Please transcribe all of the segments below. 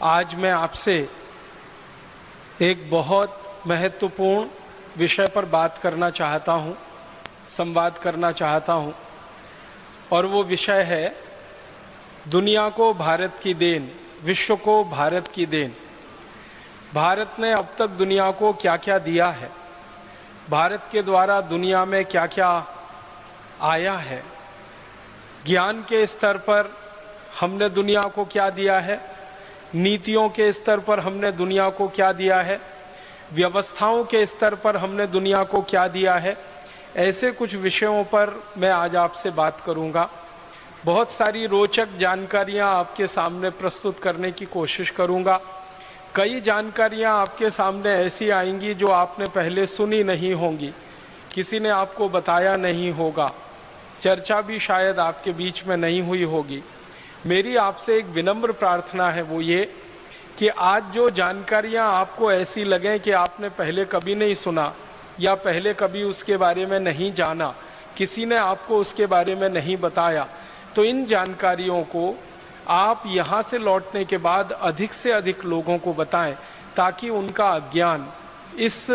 आज मैं आपसे एक बहुत महत्वपूर्ण विषय पर बात करना चाहता हूँ, संवाद करना चाहता हूँ, और वो विषय है दुनिया को भारत की देन, विश्व को भारत की देन। भारत ने अब तक दुनिया को क्या क्या दिया है, भारत के द्वारा दुनिया में क्या क्या आया है, ज्ञान के स्तर पर हमने दुनिया को क्या दिया है, नीतियों के स्तर पर हमने दुनिया को क्या दिया है, व्यवस्थाओं के स्तर पर हमने दुनिया को क्या दिया है। ऐसे कुछ विषयों पर मैं आज आपसे बात करूंगा। बहुत सारी रोचक जानकारियां आपके सामने प्रस्तुत करने की कोशिश करूंगा। कई जानकारियां आपके सामने ऐसी आएंगी जो आपने पहले सुनी नहीं होंगी, किसी ने आपको बताया नहीं होगा, चर्चा भी शायद आपके बीच में नहीं हुई होगी। मेरी आपसे एक विनम्र प्रार्थना है, वो ये कि आज जो जानकारियां आपको ऐसी लगें कि आपने पहले कभी नहीं सुना या पहले कभी उसके बारे में नहीं जाना, किसी ने आपको उसके बारे में नहीं बताया, तो इन जानकारियों को आप यहाँ से लौटने के बाद अधिक से अधिक लोगों को बताएं, ताकि उनका अज्ञान इस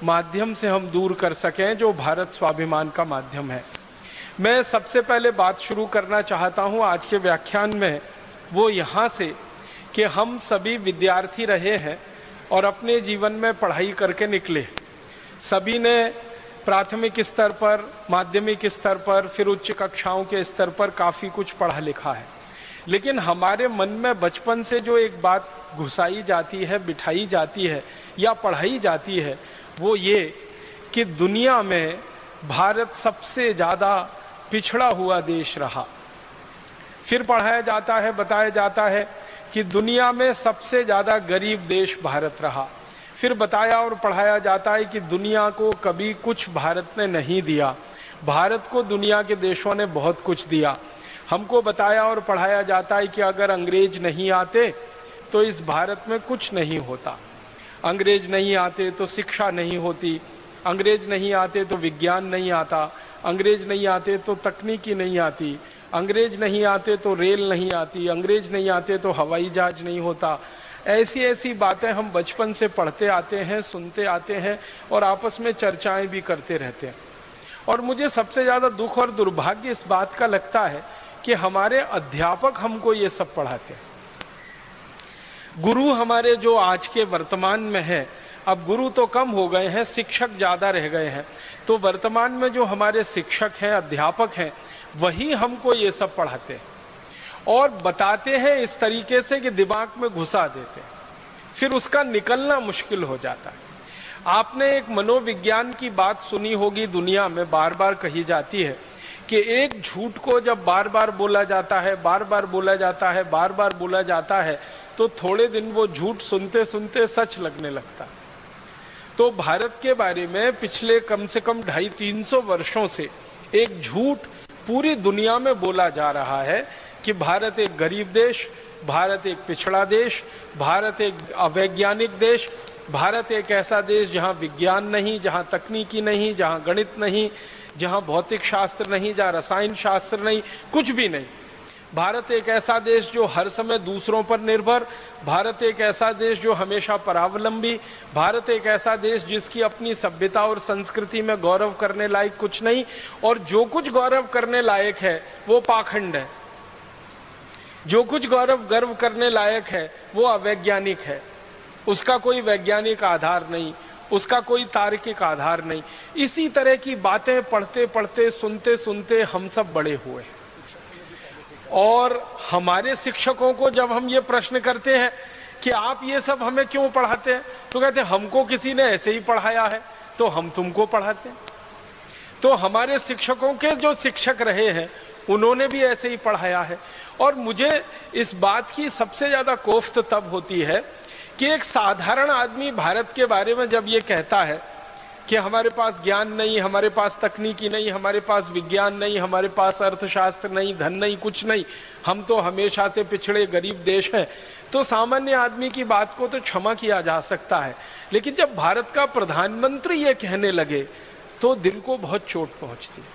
माध्यम से हम दूर कर सकें जो भारत स्वाभिमान का माध्यम है। मैं सबसे पहले बात शुरू करना चाहता हूँ आज के व्याख्यान में, वो यहाँ से कि हम सभी विद्यार्थी रहे हैं और अपने जीवन में पढ़ाई करके निकले। सभी ने प्राथमिक स्तर पर, माध्यमिक स्तर पर, फिर उच्च कक्षाओं के स्तर पर काफ़ी कुछ पढ़ा लिखा है, लेकिन हमारे मन में बचपन से जो एक बात घुसाई जाती है, बिठाई जाती है या पढ़ाई जाती है, वो ये कि दुनिया में भारत सबसे ज़्यादा पिछड़ा हुआ देश रहा। फिर पढ़ाया जाता है, बताया जाता है कि दुनिया में सबसे ज़्यादा गरीब देश भारत रहा। फिर बताया और पढ़ाया जाता है कि दुनिया को कभी कुछ भारत ने नहीं दिया, भारत को दुनिया के देशों ने बहुत कुछ दिया। हमको बताया और पढ़ाया जाता है कि अगर अंग्रेज नहीं आते तो इस भारत में कुछ नहीं होता, अंग्रेज नहीं आते तो शिक्षा नहीं होती, अंग्रेज नहीं आते तो विज्ञान नहीं आता, अंग्रेज नहीं आते तो तकनीकी नहीं आती, अंग्रेज नहीं आते तो रेल नहीं आती, अंग्रेज नहीं आते तो हवाई जहाज नहीं होता। ऐसी ऐसी बातें हम बचपन से पढ़ते आते हैं, सुनते आते हैं और आपस में चर्चाएं भी करते रहते हैं। और मुझे सबसे ज़्यादा दुख और दुर्भाग्य इस बात का लगता है कि हमारे अध्यापक हमको ये सब पढ़ाते हैं। गुरु हमारे जो आज के वर्तमान में है, अब गुरु तो कम हो गए हैं, शिक्षक ज़्यादा रह गए हैं, तो वर्तमान में जो हमारे शिक्षक हैं, अध्यापक हैं, वही हमको ये सब पढ़ाते हैं और बताते हैं इस तरीके से कि दिमाग में घुसा देते हैं, फिर उसका निकलना मुश्किल हो जाता है। आपने एक मनोविज्ञान की बात सुनी होगी, दुनिया में बार बार कही जाती है कि एक झूठ को जब बार बार बोला जाता है, बार बार बोला जाता है, बार बार बोला जाता है, तो थोड़े दिन वो झूठ सुनते सुनते सच लगने लगता है। तो भारत के बारे में पिछले कम से कम 250-300 वर्षों से एक झूठ पूरी दुनिया में बोला जा रहा है कि भारत एक गरीब देश, भारत एक पिछड़ा देश, भारत एक अवैज्ञानिक देश, भारत एक ऐसा देश जहाँ विज्ञान नहीं, जहाँ तकनीकी नहीं, जहाँ गणित नहीं, जहाँ भौतिक शास्त्र नहीं, जहाँ रसायन शास्त्र नहीं, कुछ भी नहीं। भारत एक ऐसा देश जो हर समय दूसरों पर निर्भर, भारत एक ऐसा देश जो हमेशा परावलंबी, भारत एक ऐसा देश जिसकी अपनी सभ्यता और संस्कृति में गौरव करने लायक कुछ नहीं, और जो कुछ गौरव करने लायक है वो पाखंड है, जो कुछ गर्व करने लायक है वो अवैज्ञानिक है, उसका कोई वैज्ञानिक आधार नहीं, उसका कोई तार्किक आधार नहीं। इसी तरह की बातें पढ़ते पढ़ते, सुनते सुनते हम सब बड़े हुए। और हमारे शिक्षकों को जब हम ये प्रश्न करते हैं कि आप ये सब हमें क्यों पढ़ाते हैं, तो कहते हैं हमको किसी ने ऐसे ही पढ़ाया है तो हम तुमको पढ़ाते हैं। तो हमारे शिक्षकों के जो शिक्षक रहे हैं उन्होंने भी ऐसे ही पढ़ाया है। और मुझे इस बात की सबसे ज्यादा कोफ्त तब होती है कि एक साधारण आदमी भारत के बारे में जब ये कहता है कि हमारे पास ज्ञान नहीं, हमारे पास तकनीकी नहीं, हमारे पास विज्ञान नहीं, हमारे पास अर्थशास्त्र नहीं, धन नहीं, कुछ नहीं, हम तो हमेशा से पिछड़े गरीब देश हैं, तो सामान्य आदमी की बात को तो क्षमा किया जा सकता है। लेकिन जब भारत का प्रधानमंत्री ये कहने लगे तो दिल को बहुत चोट पहुंचती है।